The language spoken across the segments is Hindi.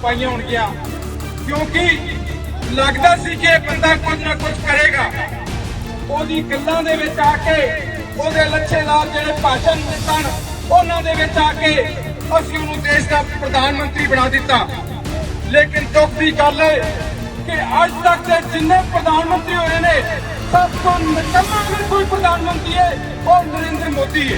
ਪਾਈਆਂ ਹੋਣਗੀਆਂ ਕਿਉਂਕਿ ਲੱਗਦਾ ਸੀ ਕਿ ਇਹ ਬੰਦਾ ਕੁਝ ਨਾ ਕੁਝ ਕਰੇਗਾ। ਉਹਦੀ ਗੱਲਾਂ ਦੇ ਵਿੱਚ ਆ ਕੇ ਉਹਦੇ ਲੱਛੇਦਾਰ ਜਿਹੜੇ ਭਾਸ਼ਣ ਸਨ ਉਹਨਾਂ ਦੇ ਵਿੱਚ ਆ ਕੇ ਅਸੀਂ ਉਹਨੂੰ ਦੇਸ਼ ਦਾ ਪ੍ਰਧਾਨ ਮੰਤਰੀ ਬਣਾ ਦਿੱਤਾ। ਲੇਕਿਨ ਦੁੱਖ ਦੀ ਗੱਲ ਹੈ ਕਿ ਅੱਜ ਤੱਕ ਦੇ ਜਿੰਨੇ ਪ੍ਰਧਾਨ ਮੰਤਰੀ ਹੋਏ ਨੇ सब तो निकम्मा अगर कोई प्रधानमंत्री है वो नरेंद्र मोदी है।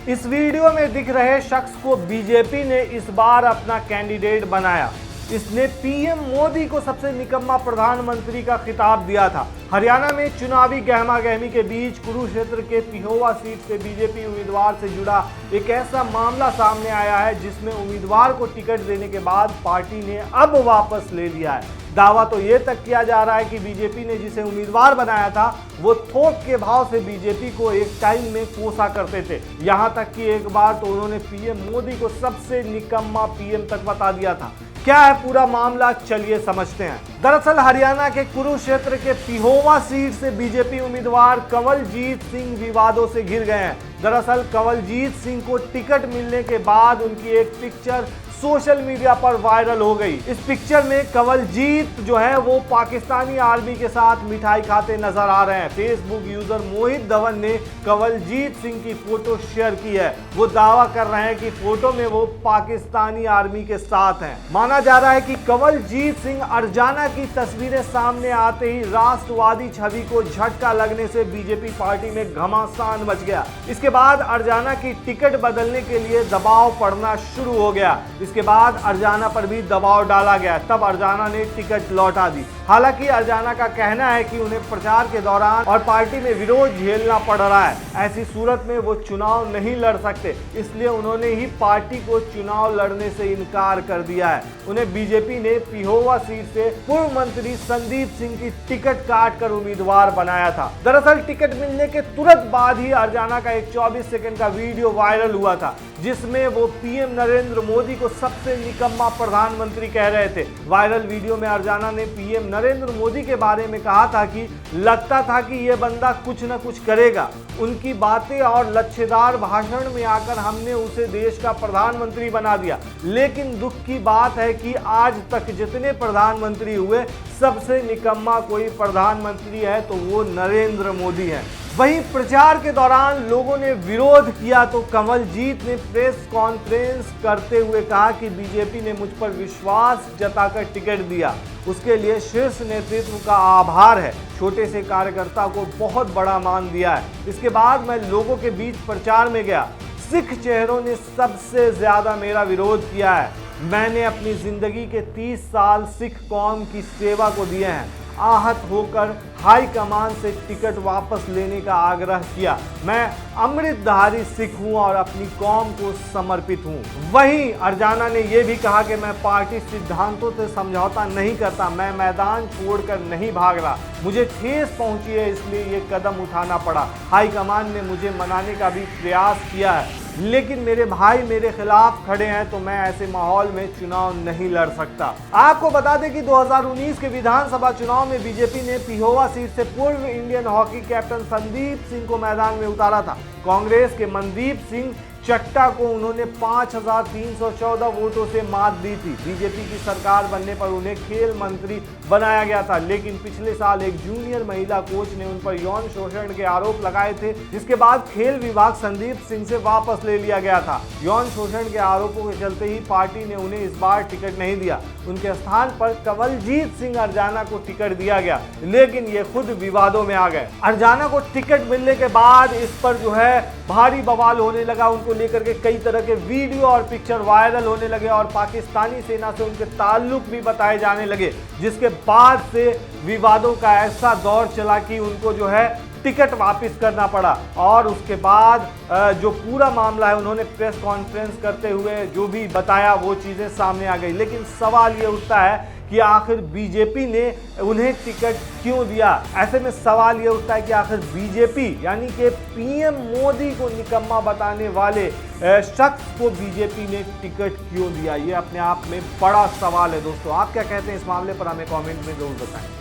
इस वीडियो में दिख रहे शख्स को बीजेपी ने इस बार अपना कैंडिडेट बनाया। इसने पीएम मोदी को सबसे निकम्मा प्रधानमंत्री का खिताब दिया था। हरियाणा में चुनावी गहमा गहमी के बीच कुरुक्षेत्र के पिहोवा सीट से बीजेपी उम्मीदवार से जुड़ा एक ऐसा मामला सामने आया है जिसमें उम्मीदवार को टिकट देने के बाद पार्टी ने अब वापस ले लिया है। दावा तो ये तक किया जा रहा है कि बीजेपी ने जिसे उम्मीदवार बनाया था वो थोक के भाव से बीजेपी को एक टाइम में कोसा करते थे। यहाँ तक कि एक बार तो उन्होंने पीएम मोदी को सबसे निकम्मा पीएम तक बता दिया था। क्या है पूरा मामला, चलिए समझते हैं। दरअसल हरियाणा के कुरुक्षेत्र के पिहोवा सीट से बीजेपी उम्मीदवार कंवलजीत सिंह विवादों से घिर गए हैं। दरअसल कंवलजीत सिंह को टिकट मिलने के बाद उनकी एक पिक्चर सोशल मीडिया पर वायरल हो गई। इस पिक्चर में कंवलजीत जो है वो पाकिस्तानी आर्मी के साथ मिठाई खाते नजर आ रहे हैं। फेसबुक यूजर मोहित धवन ने कंवलजीत सिंह की फोटो शेयर की है। वो दावा कर रहे हैं कि फोटो में वो पाकिस्तानी आर्मी के साथ हैं। माना जा रहा है कि कंवलजीत सिंह अरजाना की तस्वीरें सामने आते ही राष्ट्रवादी छवि को झटका लगने से बीजेपी पार्टी में घमासान मच गया। इसके बाद अरजाना की टिकट बदलने के लिए दबाव पड़ना शुरू हो गया। इसके बाद अरजाना पर भी दबाव डाला गया, तब अरजाना ने टिकट लौटा दी। हालांकि अरजाना का कहना है कि उन्हें प्रचार के दौरान और पार्टी में विरोध झेलना पड़ रहा है। ऐसी सूरत में वो चुनाव नहीं लड़ सकते, इसलिए उन्होंने ही पार्टी को चुनाव लड़ने से इनकार कर दिया है। उन्हें बीजेपी ने पिहोवा सीट से पूर्व मंत्री संदीप सिंह की टिकट काट कर उम्मीदवार बनाया था। दरअसल टिकट मिलने के तुरंत बाद ही अरजाना का एक 24 सेकंड का वीडियो वायरल हुआ था जिसमें वो पीएम नरेंद्र मोदी को सबसे निकम्मा प्रधानमंत्री कह रहे थे। वायरल वीडियो में अरजाना ने पीएम नरेंद्र मोदी के बारे में कहा था कि लगता था कि ये बंदा कुछ न कुछ करेगा। उनकी बातें और लच्छेदार भाषण में आकर हमने उसे देश का प्रधानमंत्री बना दिया। लेकिन दुख की बात है कि आज तक जितने प्रधानमंत्री हुए सबसे निकम्मा कोई प्रधानमंत्री है तो वो नरेंद्र मोदी है। वहीं प्रचार के दौरान लोगों ने विरोध किया तो कंवलजीत ने प्रेस कॉन्फ्रेंस करते हुए कहा कि बीजेपी ने मुझ पर विश्वास जताकर टिकट दिया, उसके लिए शीर्ष नेतृत्व का आभार है। छोटे से कार्यकर्ता को बहुत बड़ा मान दिया है। इसके बाद मैं लोगों के बीच प्रचार में गया। सिख चेहरों ने सबसे ज्यादा मेरा विरोध किया है। मैंने अपनी जिंदगी के 30 साल सिख कौम की सेवा को दिए हैं। आहत होकर हाई कमान से टिकट वापस लेने का आग्रह किया। मैं अमृतधारी सिख हूं और अपनी कौम को समर्पित हूं। वहीं अरजाना ने यह भी कहा कि मैं पार्टी सिद्धांतों से समझौता नहीं करता, मैं मैदान छोड़कर नहीं भाग रहा, मुझे ठेस पहुंची है इसलिए ये कदम उठाना पड़ा। हाई कमान ने मुझे मनाने का भी प्रयास किया है लेकिन मेरे भाई मेरे खिलाफ खड़े हैं तो मैं ऐसे माहौल में चुनाव नहीं लड़ सकता। आपको बता दें कि 2019 के विधानसभा चुनाव में बीजेपी ने पिहोवा सीट से पूर्व Indian hockey captain Sandeep Singh को मैदान में उतारा था। कांग्रेस के मनदीप सिंह चट्टा को उन्होंने 5314 वोटों से मात दी थी। बीजेपी की सरकार बनने पर उन्हें खेल मंत्री बनाया गया था लेकिन पिछले साल एक जूनियर महिला कोच ने उन पर यौन शोषण के आरोप लगाए थे जिसके बाद खेल विभाग संदीप सिंह से वापस ले लिया गया था। यौन शोषण के आरोपों के चलते ही पार्टी ने उन्हें इस बार टिकट नहीं दिया। उनके स्थान पर कंवलजीत सिंह अरजाना को टिकट दिया गया लेकिन ये खुद विवादों में आ गए। अरजाना को टिकट मिलने के बाद इस पर जो है भारी बवाल होने लगा। उनको लेकर के कई तरह के वीडियो और पिक्चर वायरल होने लगे और पाकिस्तानी सेना से उनके ताल्लुक भी बताए जाने लगे जिसके बाद से विवादों का ऐसा दौर चला कि उनको जो है टिकट वापस करना पड़ा। और उसके बाद जो पूरा मामला है उन्होंने प्रेस कॉन्फ्रेंस करते हुए जो भी बताया वो चीज़ें सामने आ गई। लेकिन सवाल ये उठता है कि आखिर बीजेपी ने उन्हें टिकट क्यों दिया। ऐसे में सवाल ये उठता है कि आखिर बीजेपी यानी कि पीएम मोदी को निकम्मा बताने वाले शख्स को बीजेपी ने टिकट क्यों दिया। ये अपने आप में बड़ा सवाल है। दोस्तों आप क्या कहते हैं इस मामले पर, हमें कमेंट में जरूर बताएं।